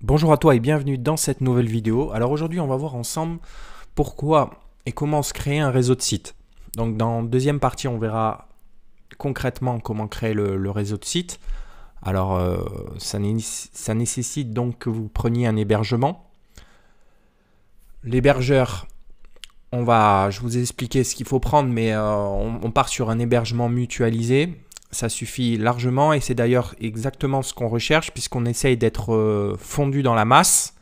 Bonjour à toi et bienvenue dans cette nouvelle vidéo. Alors aujourd'hui on va voir ensemble pourquoi et comment se créer un réseau de sites. Donc dans la deuxième partie on verra concrètement comment créer le réseau de sites. Alors ça nécessite donc que vous preniez un hébergement. L'hébergeur, je vous ai expliqué ce qu'il faut prendre, mais on part sur un hébergement mutualisé. Ça suffit largement et c'est d'ailleurs exactement ce qu'on recherche puisqu'on essaye d'être fondu dans la masse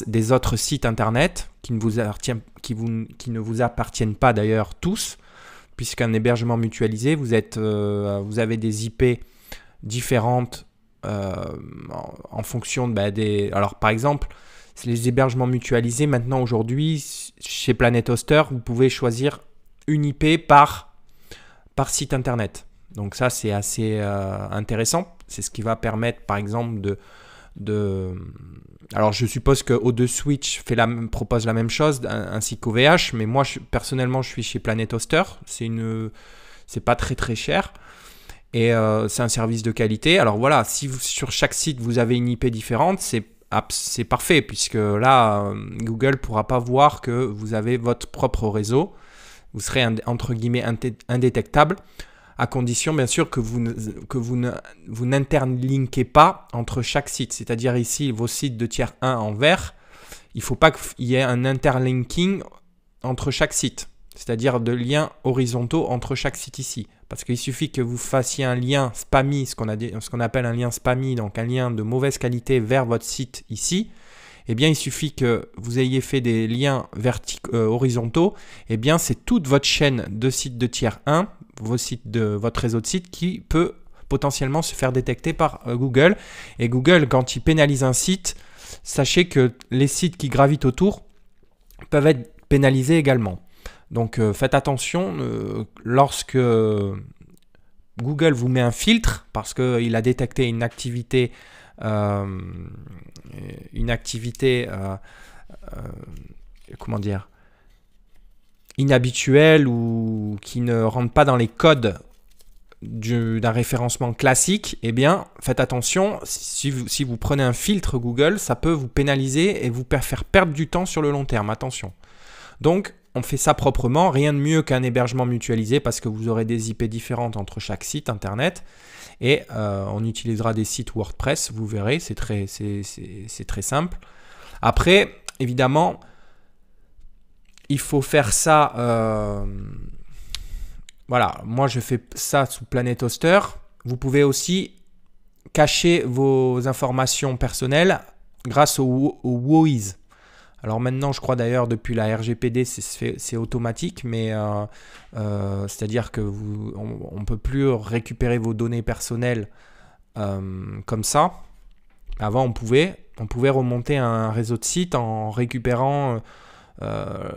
des autres sites internet qui ne vous appartiennent pas d'ailleurs tous, puisqu'un hébergement mutualisé, vous avez des IP différentes en fonction des... Alors par exemple, les hébergements mutualisés, maintenant aujourd'hui, chez Planet Hoster, vous pouvez choisir une IP par site internet. Donc ça, c'est assez intéressant. C'est ce qui va permettre, par exemple, Alors, je suppose que O2 Switch propose la même chose, ainsi qu'OVH, mais moi, personnellement, je suis chez Planet Hoster. C'est pas très très cher. Et c'est un service de qualité. Alors voilà, si sur chaque site, vous avez une IP différente, c'est parfait, puisque là, Google ne pourra pas voir que vous avez votre propre réseau. Vous serez, entre guillemets, indétectable, à condition bien sûr que vous n'interlinkez pas entre chaque site. C'est-à-dire ici, vos sites de tiers 1 en vert, il ne faut pas qu'il y ait un interlinking entre chaque site. C'est-à-dire de liens horizontaux entre chaque site ici. Parce qu'il suffit que vous fassiez un lien spammy, ce qu'on appelle un lien spammy, donc un lien de mauvaise qualité vers votre site ici. Eh bien, il suffit que vous ayez fait des liens horizontaux. Eh bien, c'est toute votre chaîne de sites de tiers 1, votre réseau de sites qui peut potentiellement se faire détecter par Google. Et Google, quand il pénalise un site, sachez que les sites qui gravitent autour peuvent être pénalisés également. Donc, faites attention lorsque Google vous met un filtre parce qu'il a détecté une activité comment dire, inhabituelle ou qui ne rentre pas dans les codes d'un référencement classique. Eh bien, faites attention, si vous prenez un filtre Google, ça peut vous pénaliser et vous faire perdre du temps sur le long terme. Attention. Donc, on fait ça proprement. Rien de mieux qu'un hébergement mutualisé parce que vous aurez des IP différentes entre chaque site internet. Et on utilisera des sites WordPress, vous verrez, c'est très simple. Après, évidemment, il faut faire ça. Voilà, moi je fais ça sous Planet Hoster. Vous pouvez aussi cacher vos informations personnelles grâce au WHOIS. Alors maintenant, je crois d'ailleurs depuis la RGPD, c'est automatique, mais c'est-à-dire que on ne peut plus récupérer vos données personnelles comme ça. Avant, on pouvait remonter un réseau de sites en récupérant le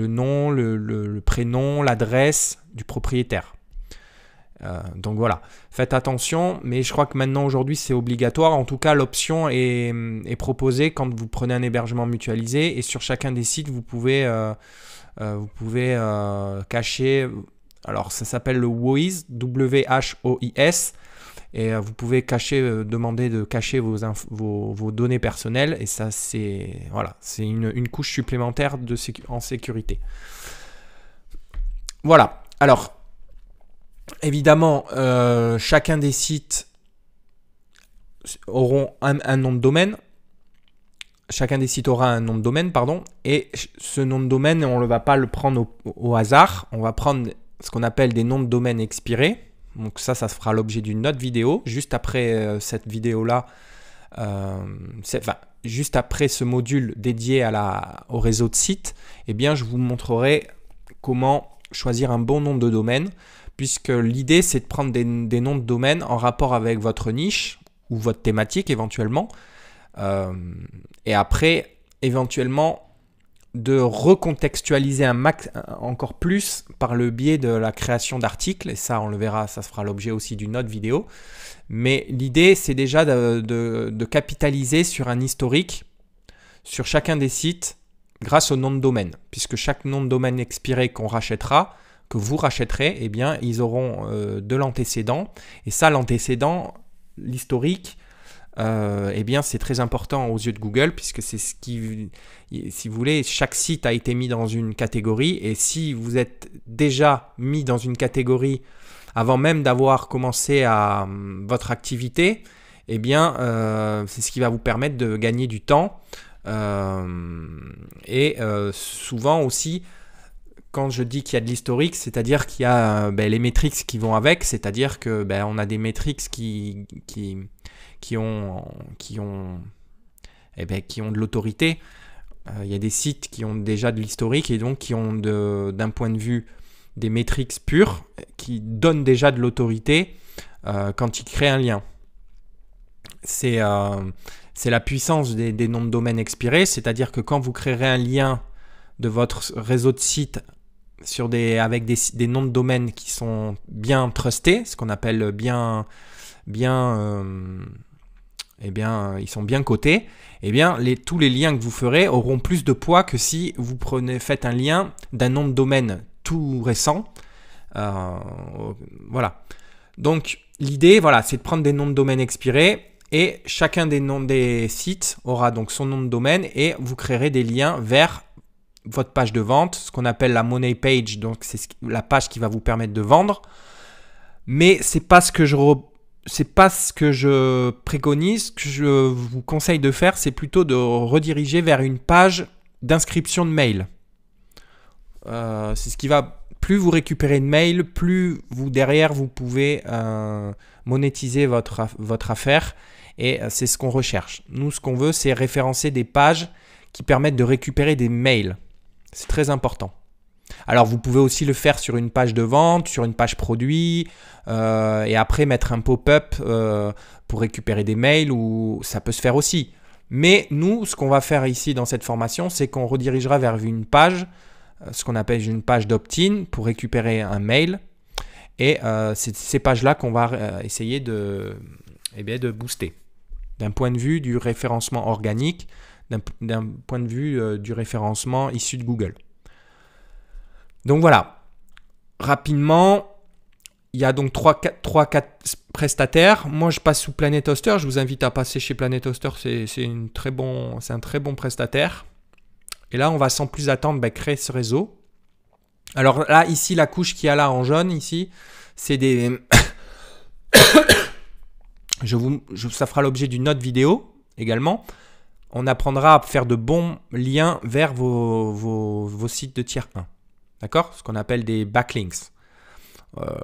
nom, le prénom, l'adresse du propriétaire. Donc voilà, faites attention, mais je crois que maintenant aujourd'hui c'est obligatoire. En tout cas, l'option est proposée quand vous prenez un hébergement mutualisé et sur chacun des sites vous pouvez cacher. Alors ça s'appelle le WHOIS, W-H-O-I-S, et vous pouvez demander de cacher vos données personnelles et ça c'est une couche supplémentaire en sécurité. Voilà. Alors évidemment, chacun des sites auront un nom de domaine. Chacun des sites aura un nom de domaine, pardon. Et ce nom de domaine, on ne va pas le prendre au hasard. On va prendre ce qu'on appelle des noms de domaine expirés. Donc ça se fera l'objet d'une autre vidéo. Juste après cette vidéo-là, juste après ce module dédié au réseau de sites, eh bien, je vous montrerai comment choisir un bon nom de domaine. Puisque l'idée, c'est de prendre des noms de domaine en rapport avec votre niche ou votre thématique éventuellement. Et après, éventuellement, de recontextualiser encore plus par le biais de la création d'articles. Et ça, on le verra, ça se fera l'objet aussi d'une autre vidéo. Mais l'idée, c'est déjà de capitaliser sur un historique sur chacun des sites grâce au nom de domaine. Puisque chaque nom de domaine expiré qu'on rachètera, que vous rachèterez, eh bien, ils auront de l'antécédent. Et ça, l'antécédent, l'historique, eh bien c'est très important aux yeux de Google, puisque c'est ce qui, si vous voulez, chaque site a été mis dans une catégorie, et si vous êtes déjà mis dans une catégorie avant même d'avoir commencé votre activité, eh bien c'est ce qui va vous permettre de gagner du temps. Souvent aussi, quand je dis qu'il y a de l'historique, c'est-à-dire qu'il y a les métriques qui vont avec, c'est-à-dire que on a des métriques qui ont de l'autorité. Il y a des sites qui ont déjà de l'historique et donc qui ont d'un point de vue des métriques pures, qui donnent déjà de l'autorité quand ils créent un lien. C'est la puissance des noms de domaine expirés, c'est-à-dire que quand vous créerez un lien de votre réseau de sites avec des noms de domaine qui sont bien trustés, ce qu'on appelle ils sont bien cotés, eh bien tous les liens que vous ferez auront plus de poids que si vous faites un lien d'un nom de domaine tout récent. Voilà. Donc l'idée, voilà, c'est de prendre des noms de domaine expirés, et chacun des noms des sites aura donc son nom de domaine, et vous créerez des liens vers votre page de vente, ce qu'on appelle la money page, donc c'est la page qui va vous permettre de vendre. Mais c'est pas ce que je préconise. Ce que je vous conseille de faire, c'est plutôt de rediriger vers une page d'inscription de mail. C'est ce qui va, plus vous récupérez de mails, plus derrière vous pouvez monétiser votre affaire, et c'est ce qu'on recherche. Nous, ce qu'on veut, c'est référencer des pages qui permettent de récupérer des mails. C'est très important. Alors, vous pouvez aussi le faire sur une page de vente, sur une page produit, et après mettre un pop-up pour récupérer des mails, ou ça peut se faire aussi. Mais nous, ce qu'on va faire ici dans cette formation, c'est qu'on redirigera vers une page, ce qu'on appelle une page d'opt-in, pour récupérer un mail. Et c'est ces pages-là qu'on va essayer de booster. D'un point de vue du référencement organique, d'un point de vue du référencement issu de Google. Donc voilà, rapidement, il y a donc 3-4 prestataires. Moi, je passe sous Planet Hoster. Je vous invite à passer chez Planet Hoster. C'est un très bon prestataire. Et là, on va sans plus attendre créer ce réseau. Alors là, ici, la couche qu'il y a là en jaune, ici, c'est des... ça fera l'objet d'une autre vidéo également. On apprendra à faire de bons liens vers vos sites de tier 1. D'accord? Ce qu'on appelle des backlinks.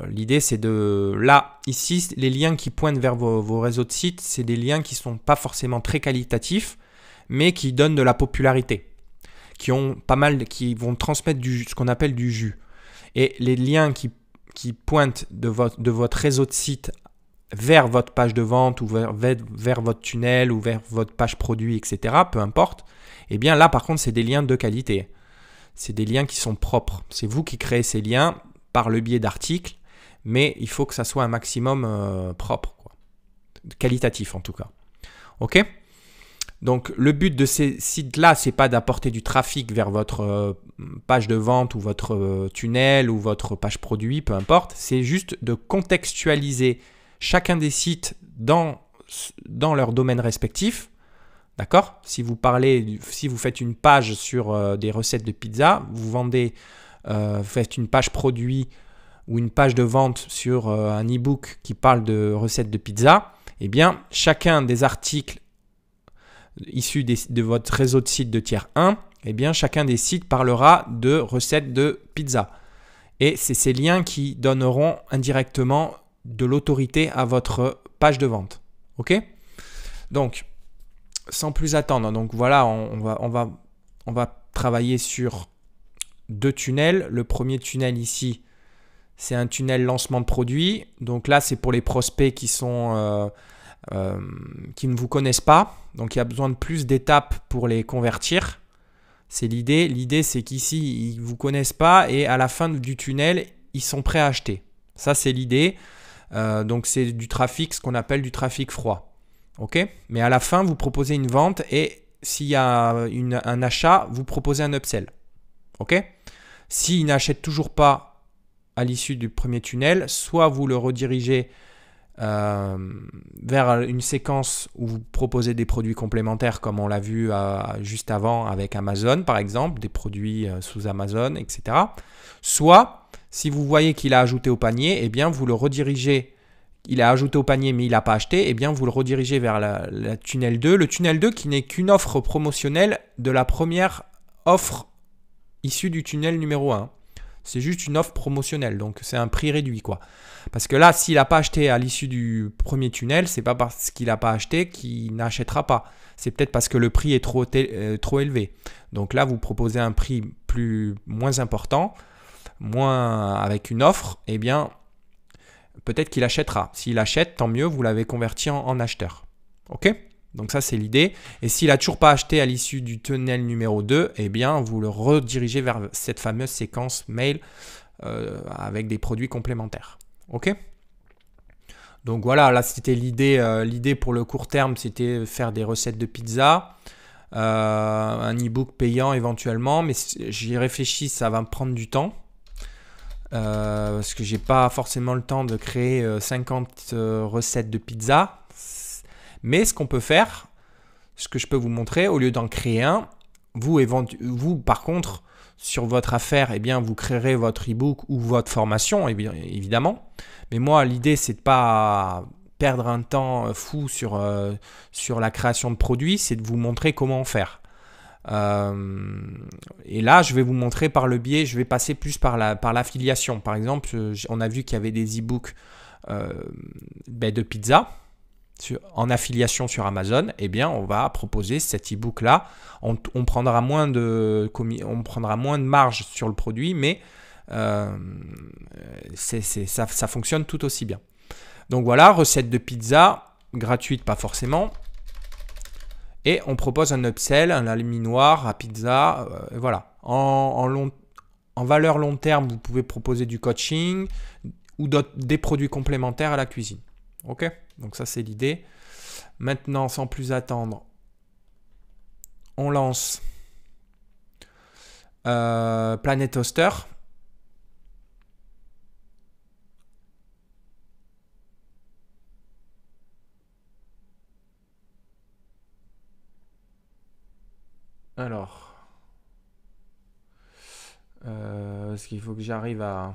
L'idée, c'est là, ici, les liens qui pointent vers vos réseaux de sites, c'est des liens qui ne sont pas forcément très qualitatifs, mais qui donnent de la popularité, qui vont transmettre ce qu'on appelle du jus. Et les liens qui pointent de votre réseau de sites vers votre page de vente, ou vers votre tunnel, ou vers votre page produit, etc., peu importe, eh bien là, par contre, c'est des liens de qualité. C'est des liens qui sont propres. C'est vous qui créez ces liens par le biais d'articles, mais il faut que ça soit un maximum propre, quoi. Qualitatif en tout cas. Ok? Donc le but de ces sites-là, c'est pas d'apporter du trafic vers votre page de vente, ou votre tunnel, ou votre page produit, peu importe. C'est juste de contextualiser chacun des sites dans leur domaine respectif. D'accord? Si vous faites une page sur des recettes de pizza, vous faites une page produit ou une page de vente sur un e-book qui parle de recettes de pizza, eh bien, chacun des articles issus de votre réseau de sites de tier 1, eh bien, chacun des sites parlera de recettes de pizza. Et c'est ces liens qui donneront indirectement de l'autorité à votre page de vente. Ok? Donc, sans plus attendre, donc voilà, on va travailler sur 2 tunnels. Le premier tunnel ici, c'est un tunnel lancement de produit. Donc là, c'est pour les prospects qui ne vous connaissent pas. Donc il y a besoin de plus d'étapes pour les convertir. C'est l'idée. L'idée, c'est qu'ici, ils ne vous connaissent pas, et à la fin du tunnel, ils sont prêts à acheter. Ça, c'est l'idée. Donc c'est du trafic, ce qu'on appelle du trafic froid. Ok? Mais à la fin, vous proposez une vente, et s'il y a un achat, vous proposez un upsell. Ok? S'il n'achète toujours pas à l'issue du premier tunnel, soit vous le redirigez vers une séquence où vous proposez des produits complémentaires comme on l'a vu juste avant avec Amazon par exemple, des produits sous Amazon, etc. Soit, si vous voyez qu'il a ajouté au panier, eh bien vous le redirigez. Il a ajouté au panier mais il n'a pas acheté, eh bien vous le redirigez vers la tunnel 2. Le tunnel 2 qui n'est qu'une offre promotionnelle de la première offre issue du tunnel numéro 1. C'est juste une offre promotionnelle, donc c'est un prix réduit quoi. Parce que là, s'il n'a pas acheté à l'issue du premier tunnel, c'est pas parce qu'il n'a pas acheté qu'il n'achètera pas. C'est peut-être parce que le prix est trop élevé. Donc là, vous proposez un prix moins important, avec une offre, eh bien, peut-être qu'il achètera. S'il achète, tant mieux, vous l'avez converti en acheteur. Ok ? Donc ça, c'est l'idée. Et s'il n'a toujours pas acheté à l'issue du tunnel numéro 2, eh bien, vous le redirigez vers cette fameuse séquence mail avec des produits complémentaires. Ok ? Donc voilà, là, c'était l'idée. L'idée pour le court terme, c'était faire des recettes de pizza, un e-book payant éventuellement. Mais j'y réfléchis, ça va me prendre du temps. Parce que j'ai pas forcément le temps de créer 50 recettes de pizza. Mais ce qu'on peut faire, ce que je peux vous montrer, au lieu d'en créer un, vous par contre, sur votre affaire, eh bien, vous créerez votre e-book ou votre formation, évidemment. Mais moi, l'idée, c'est de pas perdre un temps fou sur la création de produits, c'est de vous montrer comment faire. Et là, je vais vous montrer par le biais, je vais passer plus par l'affiliation. Par exemple, on a vu qu'il y avait des e-books de pizza en affiliation sur Amazon. Eh bien, on va proposer cet e-book là. On prendra moins de marge sur le produit, mais ça fonctionne tout aussi bien. Donc voilà, recette de pizza gratuite, pas forcément. Et on propose un upsell, un aliminoir à pizza. Voilà. En valeur long terme, vous pouvez proposer du coaching ou des produits complémentaires à la cuisine. Ok ? Donc ça, c'est l'idée. Maintenant, sans plus attendre, on lance Planet Toaster. Alors, est-ce qu'il faut que j'arrive à...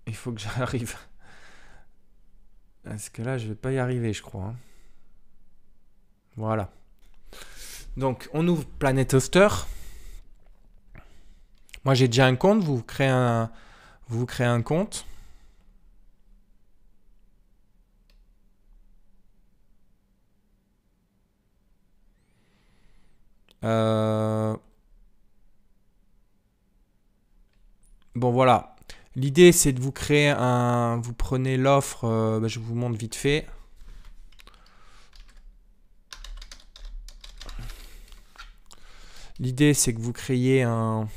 Il faut que j'arrive... Parce que là, je vais pas y arriver, je crois. Hein. Voilà. Donc, on ouvre Planet Toaster. Moi, j'ai déjà un compte. Vous créez un compte. Bon, voilà. L'idée, c'est de vous créer un... Vous prenez l'offre, je vous montre vite fait. L'idée, c'est que vous créez un...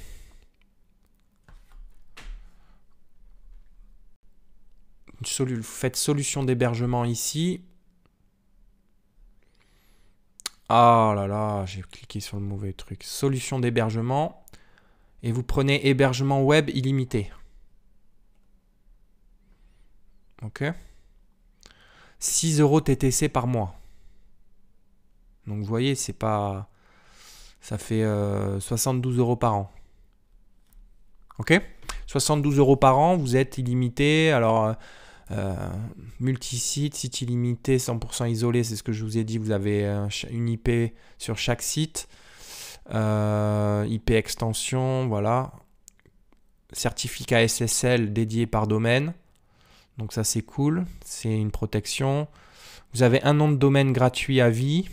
Vous faites solution d'hébergement ici. Ah là là, j'ai cliqué sur le mauvais truc. Solution d'hébergement. Et vous prenez hébergement web illimité. Ok. 6 € TTC par mois. Donc vous voyez, c'est pas... Ça fait 72 € par an. Ok. 72 € par an, vous êtes illimité. Alors, multi-site, site illimité, 100% isolé, c'est ce que je vous ai dit. Vous avez une IP sur chaque site. IP extension, voilà. Certificat SSL dédié par domaine. Donc ça, c'est cool. C'est une protection. Vous avez un nom de domaine gratuit à vie.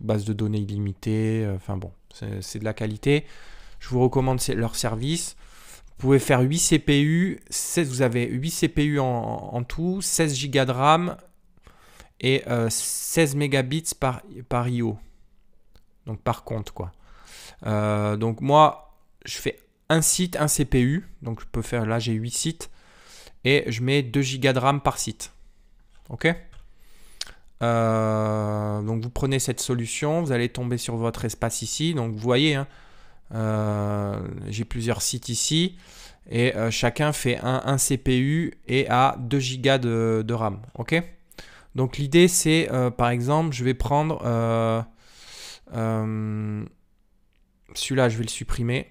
Base de données illimitée. Enfin bon, c'est de la qualité. Je vous recommande leur service. Vous pouvez faire 8 CPU. Vous avez 8 CPU en tout, 16 Go de RAM et 16 mégabits par IO. Donc par compte quoi. Donc moi, je fais un site, un CPU. Donc je peux faire, là j'ai 8 sites. Et je mets 2 Go de RAM par site. Ok ? Donc vous prenez cette solution, vous allez tomber sur votre espace ici. Donc vous voyez, hein, j'ai plusieurs sites ici et chacun fait un CPU et a 2 Go de RAM. Ok. Donc l'idée c'est, par exemple, je vais prendre celui-là, je vais le supprimer.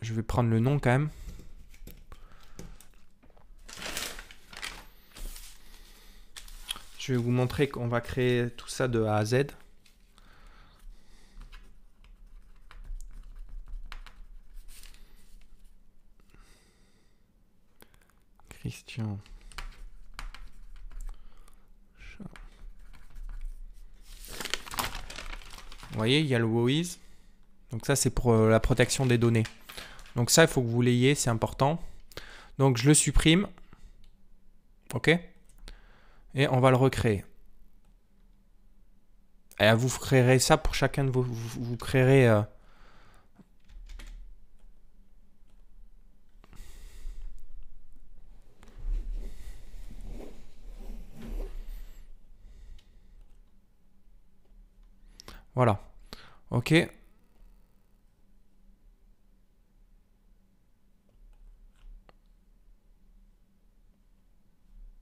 Je vais prendre le nom quand même. Je vais vous montrer qu'on va créer tout ça de A à Z. Christian. Vous voyez, il y a le WoWIS. Donc ça, c'est pour la protection des données. Donc ça, il faut que vous l'ayez, c'est important. Donc je le supprime. OK. Et on va le recréer. Et vous créerez ça pour chacun de vos... Vous créerez... Voilà. OK.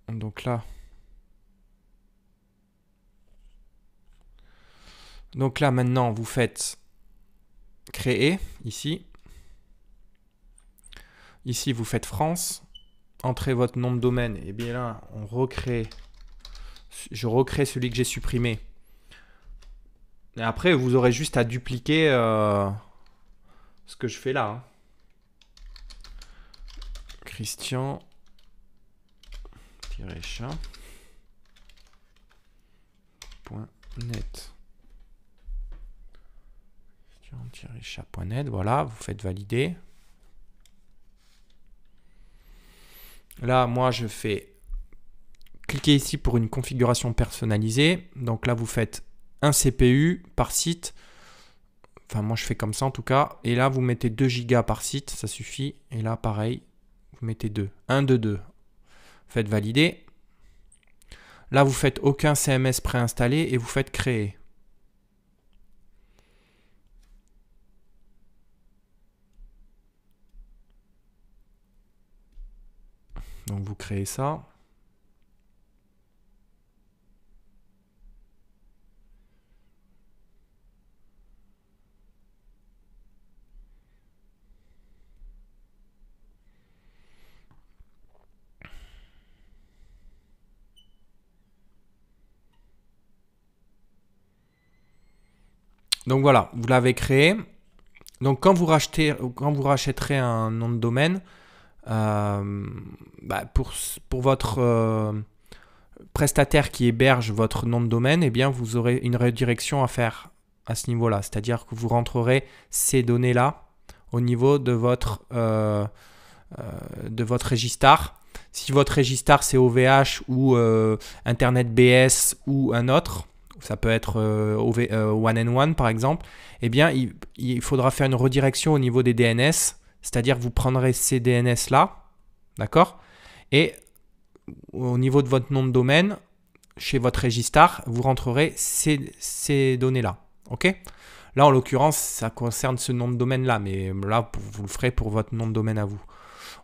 Donc là... Donc là, maintenant, vous faites créer, ici. Ici, vous faites France. Entrez votre nom de domaine. Et bien là, on recrée. Je recrée celui que j'ai supprimé. Et après, vous aurez juste à dupliquer ce que je fais là. Hein. Christian-chat.net. Chat.net, voilà, vous faites valider. Là, moi, je fais cliquer ici pour une configuration personnalisée. Donc là, vous faites un CPU par site. Enfin, moi, je fais comme ça en tout cas. Et là, vous mettez 2 Go par site, ça suffit. Et là, pareil, vous mettez 2. 1 de 2. Faites valider. Là, vous faites aucun CMS préinstallé et vous faites créer. Donc vous créez ça. Donc voilà, vous l'avez créé. Donc quand vous rachèterez un nom de domaine, pour votre prestataire qui héberge votre nom de domaine, eh bien vous aurez une redirection à faire à ce niveau-là. C'est-à-dire que vous rentrerez ces données-là au niveau de votre Registar. Si votre Registar c'est OVH ou Internet BS ou un autre, ça peut être One and One par exemple, eh bien il faudra faire une redirection au niveau des DNS, c'est-à-dire que vous prendrez ces DNS là, d'accord, et au niveau de votre nom de domaine, chez votre Registar, vous rentrerez ces données là, ok. Là en l'occurrence ça concerne ce nom de domaine là, mais là vous le ferez pour votre nom de domaine à vous,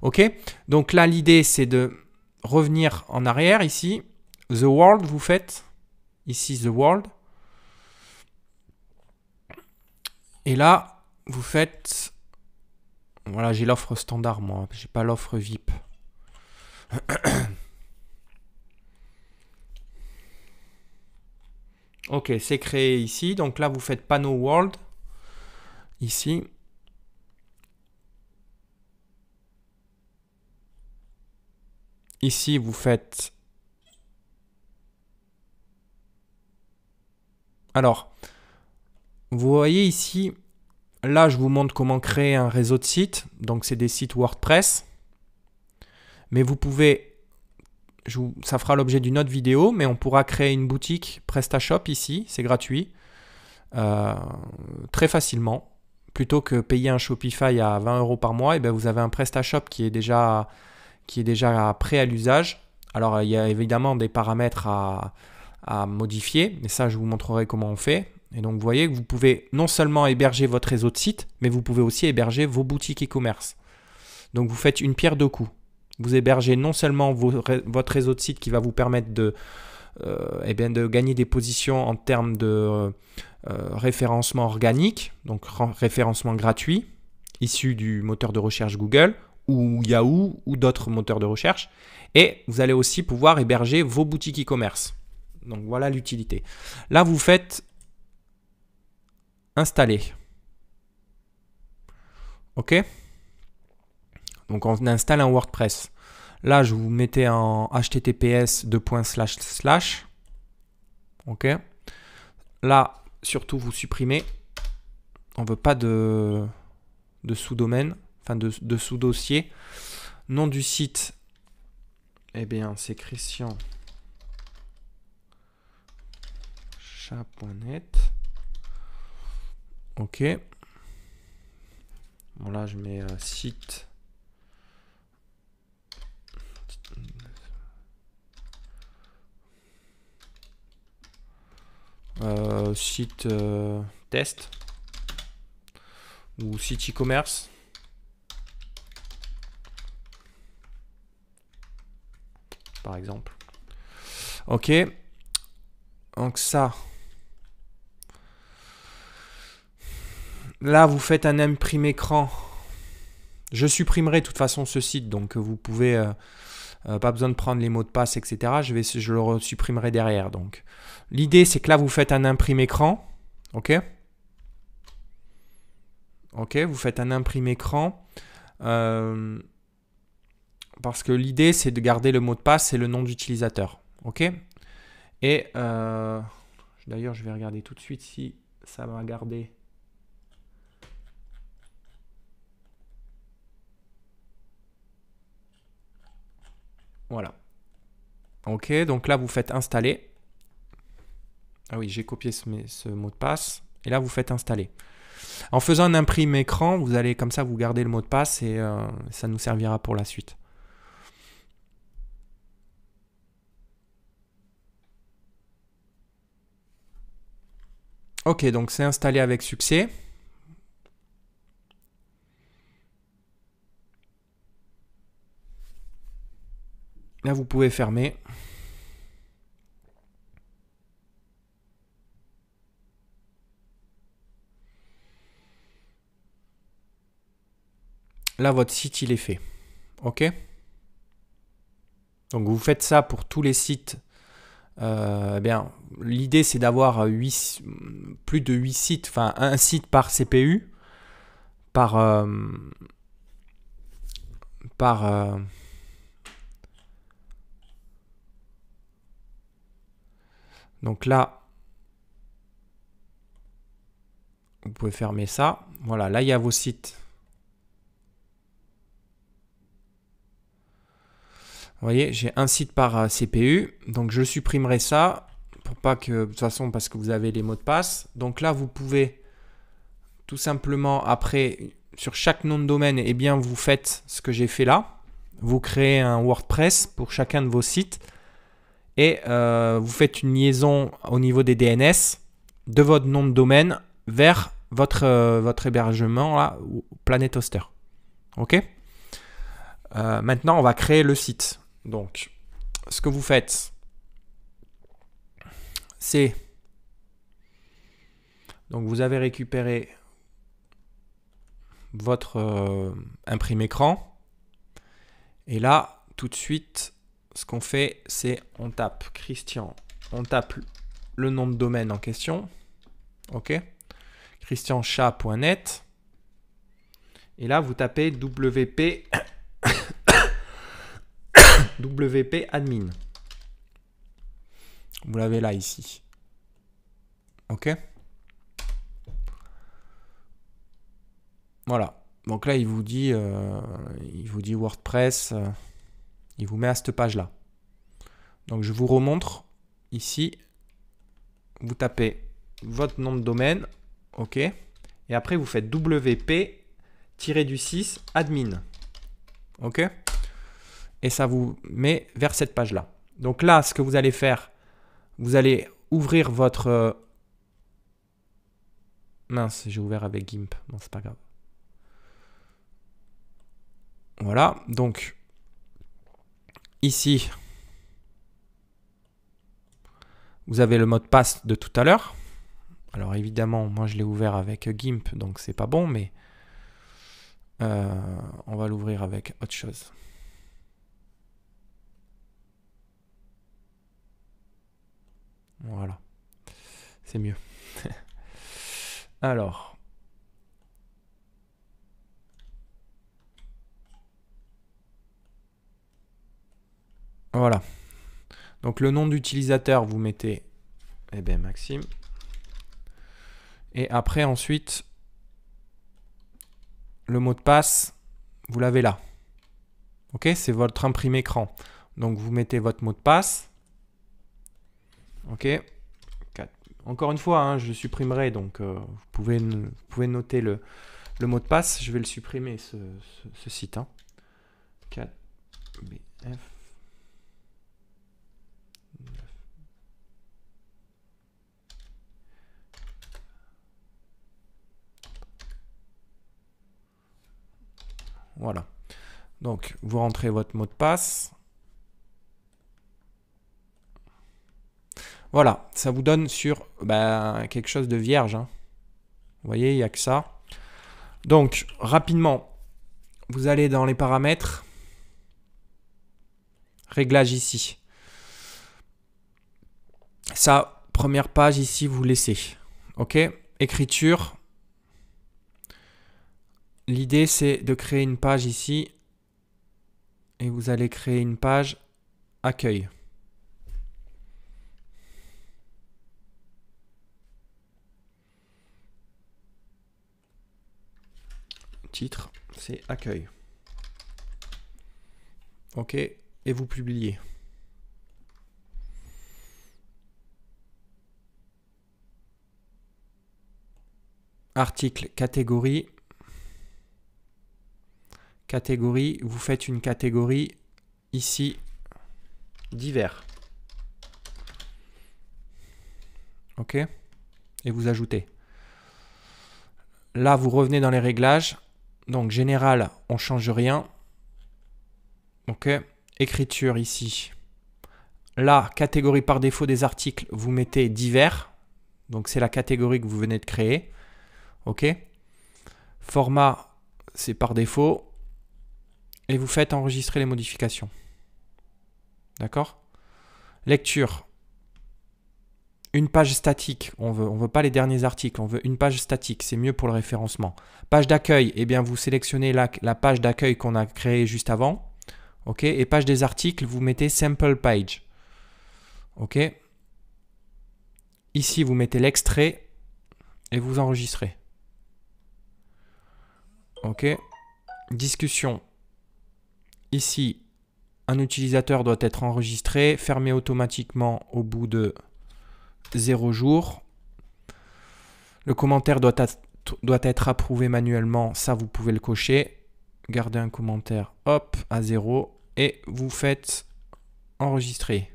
ok. Donc là l'idée c'est de revenir en arrière ici, The World vous faites. Ici, The World. Et là, vous faites... Voilà, j'ai l'offre standard, moi. J'ai pas l'offre VIP. Ok, c'est créé ici. Donc là, vous faites panneau World. Ici. Ici, vous faites... Alors, vous voyez ici, là je vous montre comment créer un réseau de sites. Donc c'est des sites WordPress. Mais vous pouvez, ça fera l'objet d'une autre vidéo, mais on pourra créer une boutique PrestaShop ici, c'est gratuit. Très facilement. Plutôt que payer un Shopify à 20 € par mois, et bien vous avez un PrestaShop qui est déjà prêt à l'usage Alors, il y a évidemment des paramètres à modifier, mais ça, je vous montrerai comment on fait. Et donc, vous voyez que vous pouvez non seulement héberger votre réseau de sites, mais vous pouvez aussi héberger vos boutiques e-commerce. Donc, vous faites une pierre deux coups. Vous hébergez non seulement votre réseau de sites qui va vous permettre de gagner des positions en termes de référencement organique, donc référencement gratuit, issu du moteur de recherche Google ou Yahoo ou d'autres moteurs de recherche. Et vous allez aussi pouvoir héberger vos boutiques e-commerce. Donc voilà l'utilité. Là, vous faites installer. OK? Donc on installe un WordPress. Là, je vous mettais en https://. OK? Là, surtout, vous supprimez. On ne veut pas de sous-domaine, enfin de sous-dossier. Nom du site, eh bien, c'est christianchat.net. OK. Bon, là, je mets site. Site test ou site e-commerce. Par exemple. OK. Donc ça. Là, vous faites un imprime écran. Je supprimerai de toute façon ce site, donc vous pouvez pas besoin de prendre les mots de passe, etc. Je le supprimerai derrière. Donc, l'idée, c'est que là, vous faites un imprime écran. OK. OK, vous faites un imprime écran. Parce que l'idée, c'est de garder le mot de passe et le nom d'utilisateur. OK. Et d'ailleurs, je vais regarder tout de suite si ça va garder. Voilà. OK, donc là, vous faites installer. Ah oui, j'ai copié ce mot de passe. Et là, vous faites installer. En faisant un imprime écran, vous allez comme ça, vous gardez le mot de passe et ça nous servira pour la suite. OK, donc c'est installé avec succès. Là, vous pouvez fermer. Là, votre site, il est fait. OK? Donc, vous faites ça pour tous les sites. Bien, l'idée, c'est d'avoir plus de 8 sites, enfin, un site par CPU, donc là, vous pouvez fermer ça. Voilà, là, il y a vos sites. Vous voyez, j'ai un site par CPU. Donc, je supprimerai ça pour pas que, de toute façon, parce que vous avez les mots de passe. Donc là, vous pouvez tout simplement, après, sur chaque nom de domaine, eh bien, vous faites ce que j'ai fait là. Vous créez un WordPress pour chacun de vos sites. Et vous faites une liaison au niveau des DNS de votre nom de domaine vers votre hébergement là, Planet Hoster. OK? Maintenant, on va créer le site. Donc, ce que vous faites, c'est... Donc, vous avez récupéré votre imprime écran. Et là, tout de suite, ce qu'on fait, c'est on tape Christian. On tape le nom de domaine en question. OK? christianchat.net. Et là, vous tapez WP admin. Vous l'avez là, ici. OK? Voilà. Donc là, il vous dit WordPress. Il vous met à cette page-là. Donc, je vous remontre ici. Vous tapez votre nom de domaine. OK. Et après, vous faites WP-du6 admin. OK. et ça vous met vers cette page-là. Donc là, ce que vous allez faire, vous allez ouvrir votre... Mince, j'ai ouvert avec GIMP. Bon, c'est pas grave. Voilà, donc ici, vous avez le mot de passe de tout à l'heure. Alors évidemment, moi je l'ai ouvert avec GIMP, donc c'est pas bon, mais on va l'ouvrir avec autre chose. Voilà, c'est mieux. Alors, voilà. Donc le nom d'utilisateur, vous mettez Maxime. Et après, ensuite, le mot de passe, vous l'avez là. Ok, c'est votre imprimé écran. Donc vous mettez votre mot de passe. Ok. Encore une fois, hein, je supprimerai, donc vous pouvez noter le mot de passe. Je vais le supprimer, ce site. 4BF. Voilà. Donc, vous rentrez votre mot de passe. Voilà, ça vous donne sur quelque chose de vierge. Hein. Vous voyez, il n'y a que ça. Donc, rapidement, vous allez dans les paramètres. Réglage ici. Ça, première page ici, vous laissez. OK? Écriture. L'idée, c'est de créer une page ici. Et vous allez créer une page accueil. Titre, c'est accueil. OK. Et vous publiez. Article, catégorie. Catégorie, vous faites une catégorie ici, divers. OK. Et vous ajoutez. Là, vous revenez dans les réglages. Donc, général, on ne change rien. OK. Écriture ici. Là, catégorie par défaut des articles, vous mettez divers. Donc, c'est la catégorie que vous venez de créer. OK. Format, c'est par défaut. Et vous faites enregistrer les modifications. D'accord? Lecture. Une page statique. On veut pas les derniers articles. On veut une page statique. C'est mieux pour le référencement. Page d'accueil. Eh bien, vous sélectionnez la page d'accueil qu'on a créée juste avant. OK. Et page des articles, vous mettez Sample Page. OK. Ici, vous mettez l'extrait et vous enregistrez. OK. Discussion. Ici, un utilisateur doit être enregistré, fermé automatiquement au bout de 0 jours. Le commentaire doit être approuvé manuellement. Ça, vous pouvez le cocher. Gardez un commentaire, hop, à 0. Et vous faites enregistrer.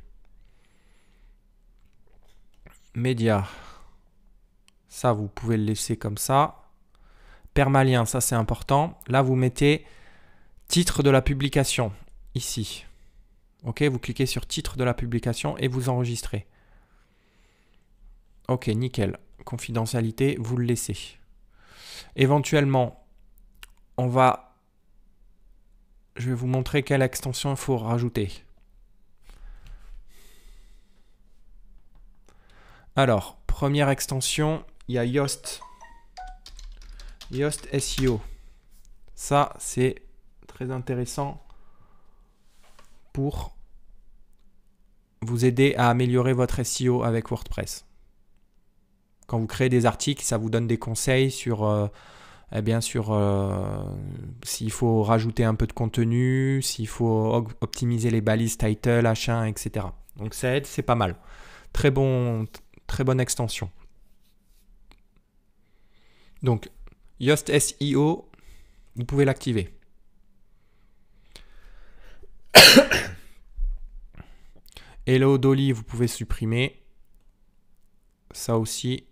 Média. Ça, vous pouvez le laisser comme ça. Permalien, ça c'est important. Là, vous mettez titre de la publication, ici. OK, vous cliquez sur titre de la publication et vous enregistrez. OK, nickel. Confidentialité, vous le laissez. Éventuellement, je vais vous montrer quelle extension il faut rajouter. Alors, première extension, il y a Yoast. Yoast SEO. Ça, c'est très intéressant pour vous aider à améliorer votre SEO avec WordPress. Quand vous créez des articles, ça vous donne des conseils sur, s'il faut rajouter un peu de contenu, s'il faut optimiser les balises title, H1, etc. Donc ça aide, c'est pas mal. Très bonne extension. Donc, Yoast SEO, vous pouvez l'activer. Hello Dolly, vous pouvez supprimer. Ça aussi,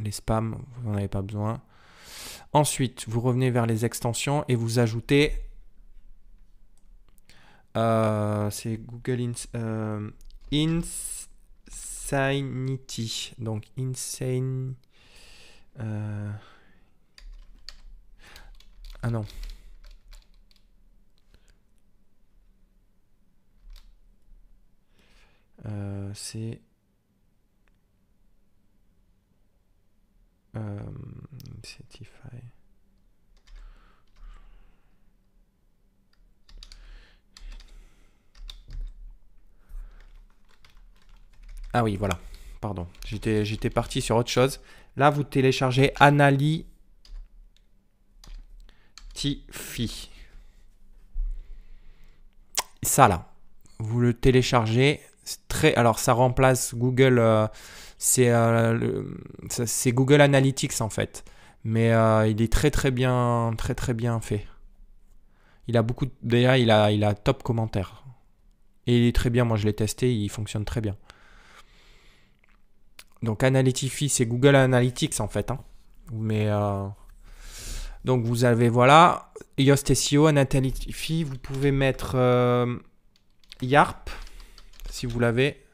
les spams, vous n'en avez pas besoin. Ensuite, vous revenez vers les extensions et vous ajoutez... c'est Google Insanity. Donc, Insane... Ah non. C'est... Certify. Ah oui, voilà. Pardon. J'étais parti sur autre chose. Là, vous téléchargez Analytify. Ça, là. Vous le téléchargez. Alors, ça remplace Google. C'est Google Analytics, en fait. Mais il est très bien fait. Il a beaucoup... Déjà, il a top commentaires. Et il est très bien. Moi, je l'ai testé. Il fonctionne très bien. Donc Analytify, c'est Google Analytics en fait. Hein. Mais donc vous avez voilà Yoast SEO, Analytify. Vous pouvez mettre YARP si vous l'avez.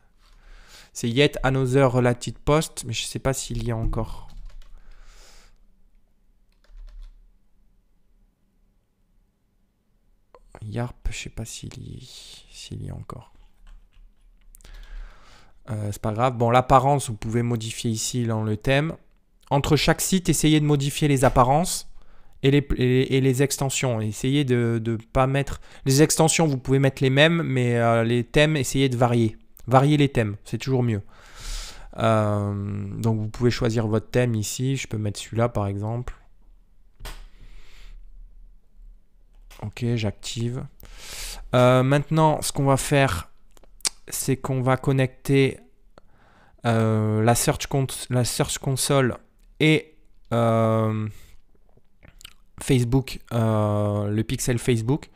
C'est Yet Another Related Post, mais je ne sais pas s'il y a encore. YARP, je ne sais pas s'il y a encore. C'est pas grave. Bon, l'apparence, vous pouvez modifier ici dans le thème. Entre chaque site, essayez de modifier les apparences et les extensions. Essayez de ne pas mettre... Les extensions, vous pouvez mettre les mêmes, mais les thèmes, essayez de varier. Varier les thèmes, c'est toujours mieux. Donc, vous pouvez choisir votre thème ici. Je peux mettre celui-là, par exemple. Ok, j'active. Maintenant, ce qu'on va faire... c'est qu'on va connecter la Search Console et Facebook, le pixel Facebook.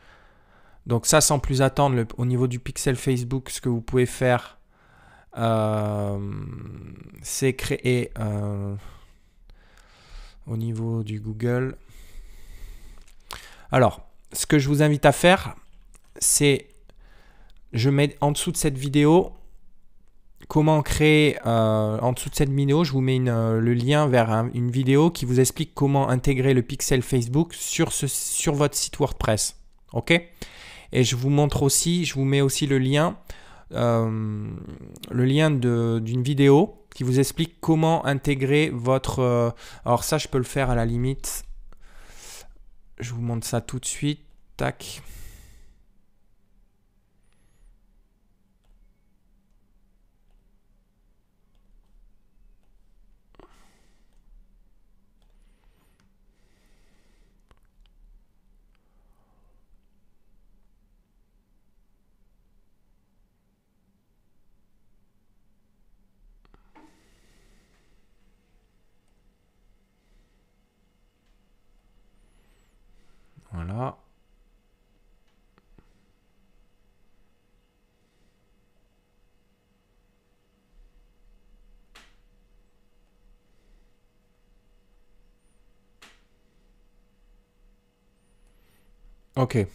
Donc ça, sans plus attendre, au niveau du pixel Facebook, ce que vous pouvez faire, c'est créer au niveau du Google. Alors, ce que je vous invite à faire, c'est... Je mets en dessous de cette vidéo comment créer, en dessous de cette vidéo, je vous mets le lien vers une vidéo qui vous explique comment intégrer le pixel Facebook sur votre site WordPress. Ok? Et je vous montre aussi, je vous mets aussi le lien d'une vidéo qui vous explique comment intégrer votre... alors ça, je peux le faire à la limite. Je vous montre ça tout de suite. Tac. Voilà. Ok.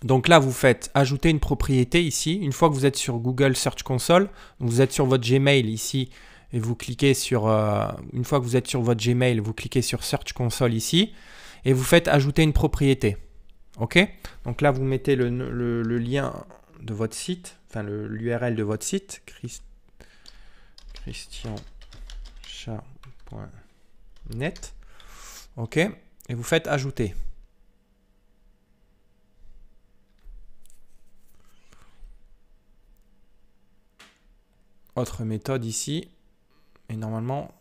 Donc là, vous faites ajouter une propriété ici. Une fois que vous êtes sur Google Search Console, vous êtes sur votre Gmail ici et vous cliquez sur... une fois que vous êtes sur votre Gmail, vous cliquez sur Search Console ici et vous faites ajouter une propriété. Ok? Donc là, vous mettez le lien de votre site, enfin l'URL de votre site, christianchat.net. Ok? Et vous faites ajouter. Autre méthode ici. Et normalement,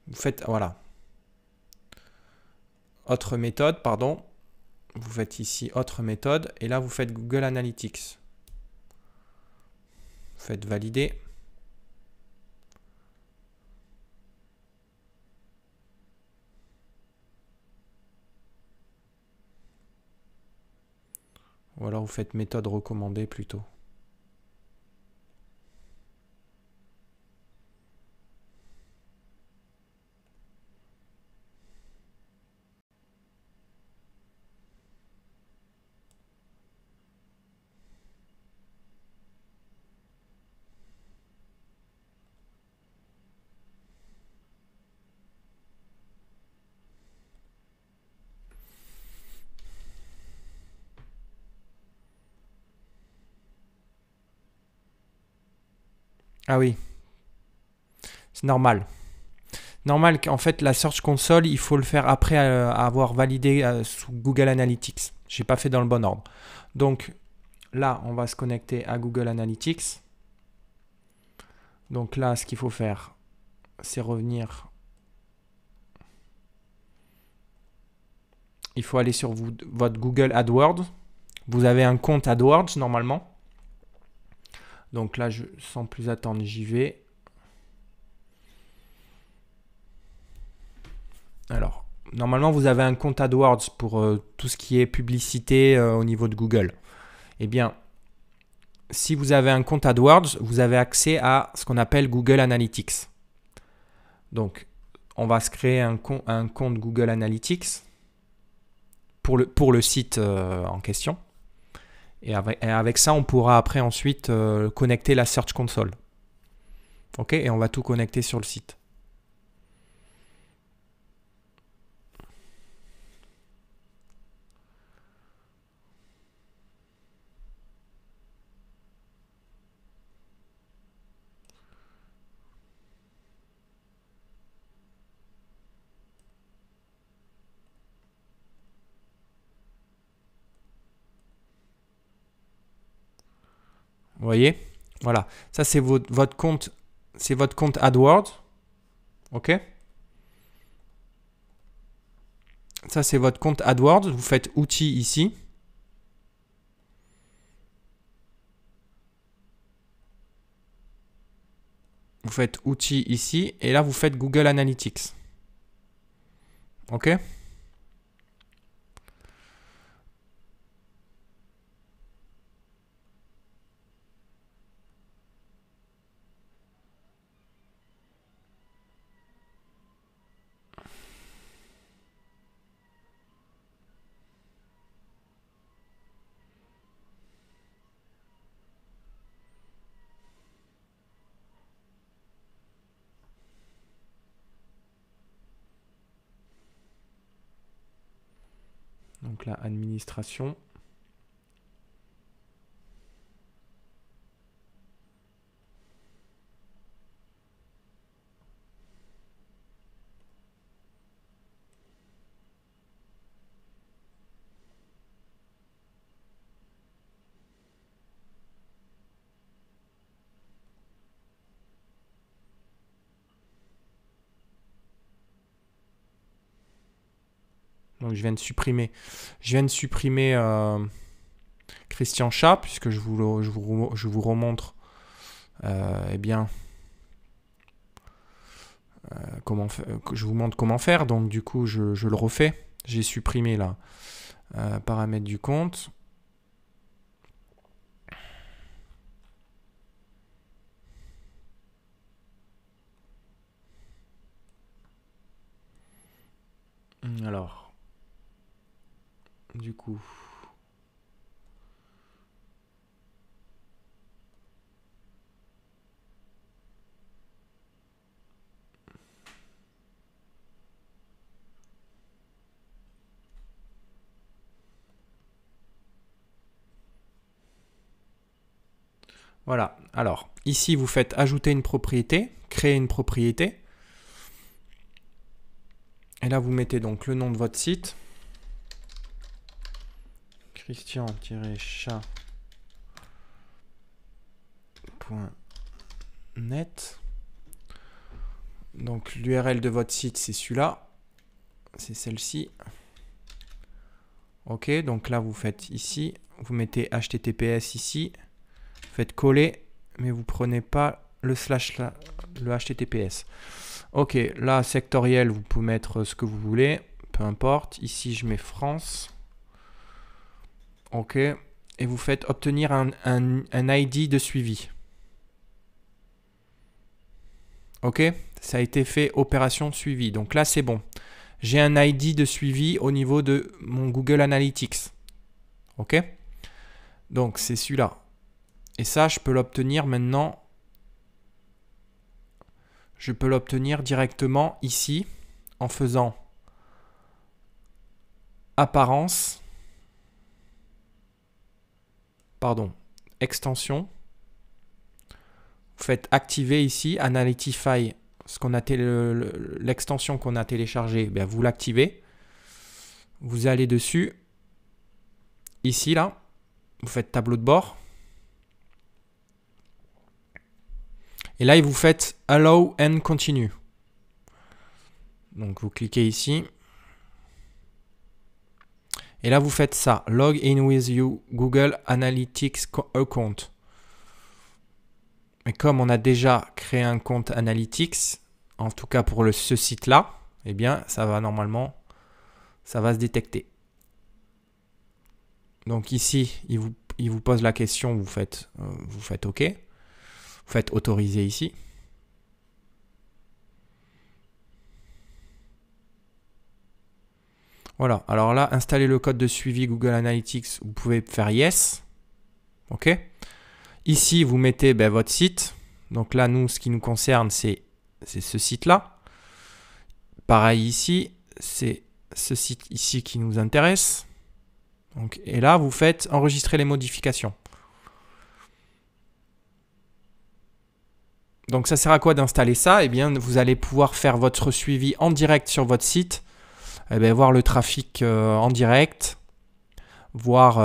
vous faites, voilà. Autre méthode, pardon. Vous faites ici autre méthode. Et là, vous faites Google Analytics. Vous faites valider. Ou alors vous faites méthode recommandée plutôt. Ah oui, c'est normal. Normal qu'en fait la Search Console, il faut le faire après avoir validé sous Google Analytics. J'ai pas fait dans le bon ordre. Donc là, on va se connecter à Google Analytics. Donc là, ce qu'il faut faire, c'est revenir. Il faut aller sur votre Google AdWords. Vous avez un compte AdWords normalement. Donc là, sans plus attendre, j'y vais. Alors, normalement, vous avez un compte AdWords pour tout ce qui est publicité au niveau de Google. Eh bien, si vous avez un compte AdWords, vous avez accès à ce qu'on appelle Google Analytics. Donc, on va se créer un compte Google Analytics pour le site en question. Et avec ça, on pourra après ensuite connecter la Search Console. OK, et on va tout connecter sur le site. Vous voyez? Voilà. Ça, c'est votre compte. C'est votre compte AdWords. OK? Ça, c'est votre compte AdWords. Vous faites outils ici. Vous faites outils ici. Et là, vous faites Google Analytics. OK? Donc là, administration. Donc je viens de supprimer Christian Chat, puisque je vous remontre eh bien, je vous montre comment faire. Donc du coup, je le refais. J'ai supprimé là paramètres du compte. Alors, du coup, voilà. Alors, ici, vous faites ajouter une propriété, créer une propriété. Et là, vous mettez donc le nom de votre site. Christian-chat.net. Donc l'URL de votre site, c'est celui-là. C'est celle-ci. OK, donc là, vous faites ici. Vous mettez HTTPS ici. Vous faites coller, mais vous prenez pas le slash là, le HTTPS. OK, là, sectoriel, vous pouvez mettre ce que vous voulez. Peu importe. Ici, je mets France. OK. et vous faites obtenir un ID de suivi. Ok, ça a été fait, opération suivi. Donc là, c'est bon. J'ai un ID de suivi au niveau de mon Google Analytics. Ok, donc c'est celui-là. Et ça, je peux l'obtenir maintenant. Je peux l'obtenir directement ici en faisant apparence, pardon, extension. Vous faites activer ici Analytify, ce qu'on a l'extension qu'on a téléchargée, bien, vous l'activez. Vous allez dessus, ici là, vous faites tableau de bord. Et là, vous faites Allow and Continue. Donc, vous cliquez ici. Et là, vous faites ça. Log in with you Google Analytics account. Et comme on a déjà créé un compte Analytics, en tout cas pour ce site-là, eh bien, ça va normalement, ça va se détecter. Donc ici, il vous pose la question, vous faites OK. Vous faites autoriser ici. Voilà, alors là, installer le code de suivi Google Analytics, vous pouvez faire Yes. OK. Ici, vous mettez votre site. Donc là, nous, ce qui nous concerne, c'est ce site-là. Pareil ici, c'est ce site ici qui nous intéresse. Donc, et là, vous faites enregistrer les modifications. Donc, ça sert à quoi d'installer ça? Eh bien, vous allez pouvoir faire votre suivi en direct sur votre site. Eh bien, voir le trafic en direct. Voir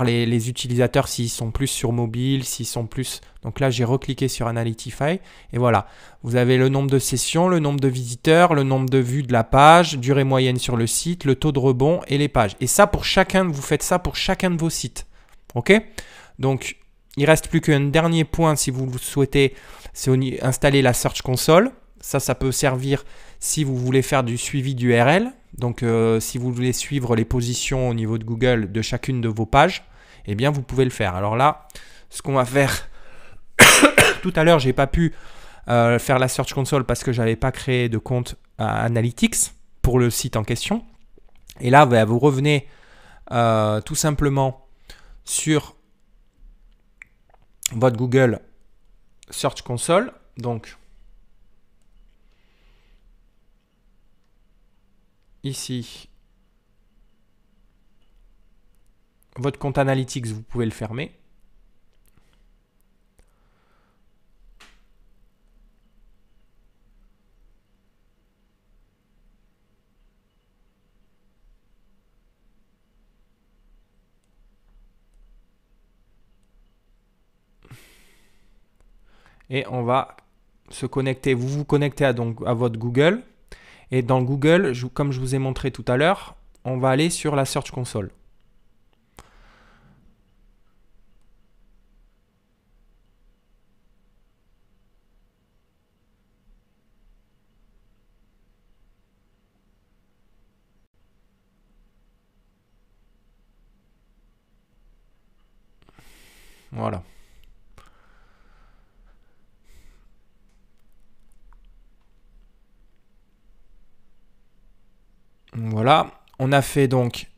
les utilisateurs s'ils sont plus sur mobile, s'ils sont plus... Donc là, j'ai recliqué sur Analytify. Et voilà, vous avez le nombre de sessions, le nombre de visiteurs, le nombre de vues de la page, durée moyenne sur le site, le taux de rebond et les pages. Et ça, vous faites ça pour chacun de vos sites. OK? Donc, il ne reste plus qu'un dernier point si vous le souhaitez, c'est installer la Search Console. Ça peut servir si vous voulez faire du suivi d'URL. Donc, si vous voulez suivre les positions au niveau de Google de chacune de vos pages, eh bien, vous pouvez le faire. Alors là, ce qu'on va faire, tout à l'heure, je n'ai pas pu faire la Search Console parce que je n'avais pas créé de compte Analytics pour le site en question. Et là, vous revenez tout simplement sur votre Google Search Console. Donc, ici, votre compte Analytics, vous pouvez le fermer. Et on va se connecter. Vous vous connectez à votre Google. Et dans Google, comme je vous ai montré tout à l'heure, on va aller sur la Search Console. Voilà. Voilà, on a fait donc,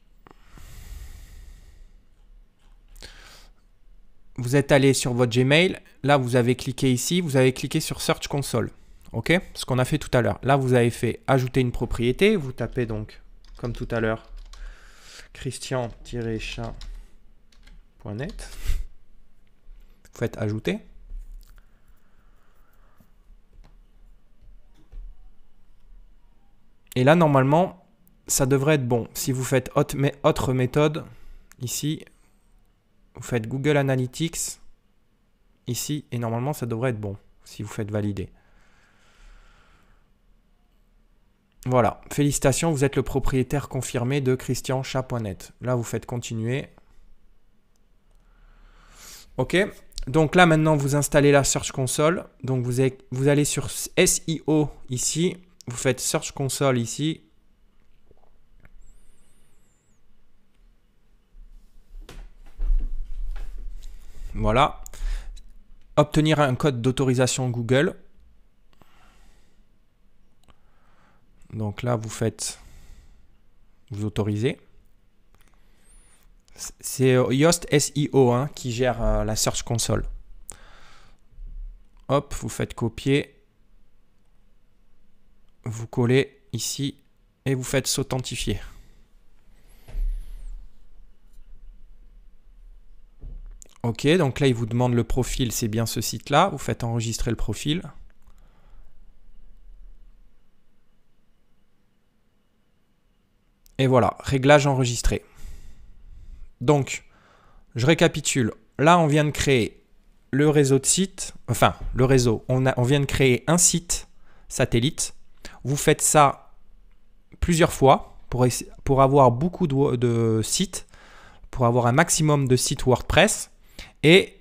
vous êtes allé sur votre Gmail, là vous avez cliqué ici, vous avez cliqué sur Search Console, ok, ce qu'on a fait tout à l'heure. Là vous avez fait ajouter une propriété, vous tapez donc, comme tout à l'heure, christian-chat.net, vous faites ajouter. Et là normalement, ça devrait être bon. Si vous faites autre méthode, ici, vous faites Google Analytics, ici, et normalement, ça devrait être bon, si vous faites valider. Voilà, félicitations, vous êtes le propriétaire confirmé de christian-chat.net. Là, vous faites continuer. OK, donc là, maintenant, vous installez la Search Console. Donc, vous allez sur SEO ici, vous faites Search Console ici. Voilà. Obtenir un code d'autorisation Google. Donc là, vous autorisez. C'est Yoast SEO hein, qui gère la Search Console. Hop, vous faites copier. Vous collez ici et vous faites s'authentifier. Ok, donc là, il vous demande le profil, c'est bien ce site-là. Vous faites enregistrer le profil. Et voilà, réglage enregistré. Donc, je récapitule. Là, on vient de créer le réseau de sites, enfin, le réseau. On vient de créer un site satellite. Vous faites ça plusieurs fois pour avoir beaucoup de sites, pour avoir un maximum de sites WordPress. Et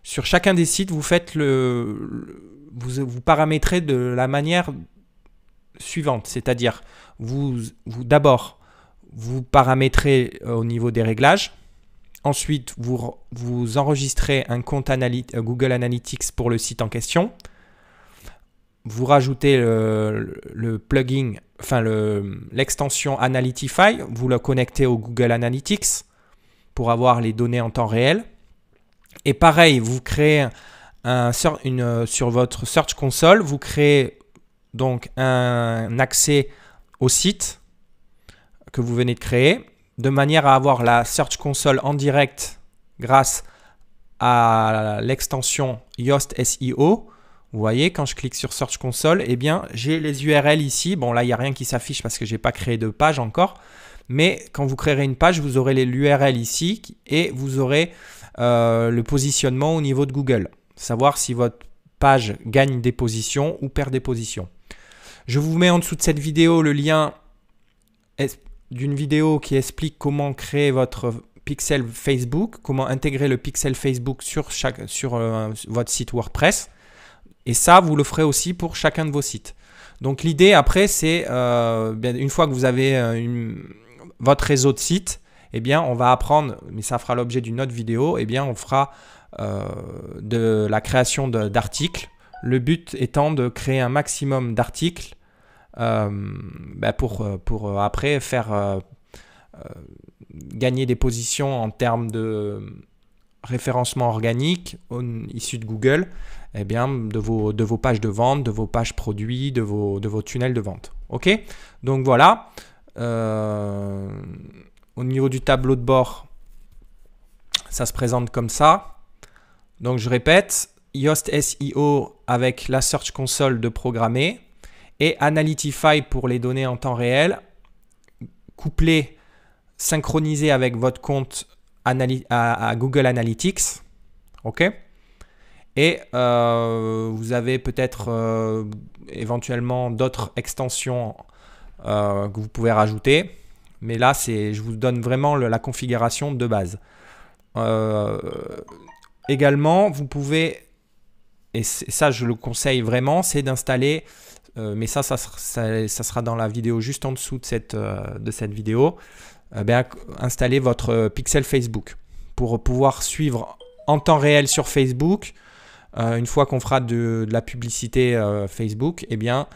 sur chacun des sites, vous faites vous paramétrez de la manière suivante, c'est-à-dire d'abord vous paramétrez au niveau des réglages, ensuite vous enregistrez un compte Google Analytics pour le site en question, vous rajoutez le plugin, enfin l'extension Analytify, vous le connectez au Google Analytics pour avoir les données en temps réel. Et pareil, vous créez sur votre Search Console, vous créez donc un accès au site que vous venez de créer, de manière à avoir la Search Console en direct grâce à l'extension Yoast SEO. Vous voyez, quand je clique sur Search Console, eh bien, j'ai les URL ici. Bon, là, il n'y a rien qui s'affiche parce que je n'ai pas créé de page encore. Mais quand vous créerez une page, vous aurez l'URL ici et vous aurez le positionnement au niveau de Google. Savoir si votre page gagne des positions ou perd des positions. Je vous mets en dessous de cette vidéo le lien d'une vidéo qui explique comment créer votre pixel Facebook, comment intégrer le pixel Facebook sur votre site WordPress. Et ça, vous le ferez aussi pour chacun de vos sites. Donc l'idée après, c'est une fois que vous avez votre réseau de sites, eh bien, on va apprendre, mais ça fera l'objet d'une autre vidéo, eh bien, on fera de la création d'articles. Le but étant de créer un maximum d'articles pour après faire gagner des positions en termes de référencement organique issu de Google, eh bien, de vos pages de vente, de vos pages produits, de vos tunnels de vente. Ok, donc voilà. Au niveau du tableau de bord, ça se présente comme ça. Donc je répète, Yoast SEO avec la Search Console de programmer et Analytify pour les données en temps réel, couplé, synchronisé avec votre compte à Google Analytics. Ok. Et vous avez peut-être éventuellement d'autres extensions que vous pouvez rajouter. Mais là, je vous donne vraiment la configuration de base. Également, vous pouvez, et ça je le conseille vraiment, c'est d'installer, mais ça sera dans la vidéo juste en dessous de cette vidéo, installer votre pixel Facebook pour pouvoir suivre en temps réel sur Facebook. Une fois qu'on fera de la publicité Facebook, eh bien,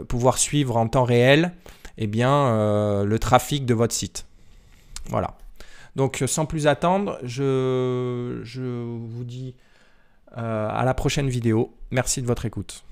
pouvoir suivre en temps réel le trafic de votre site. Voilà. Donc, sans plus attendre, je vous dis à la prochaine vidéo. Merci de votre écoute.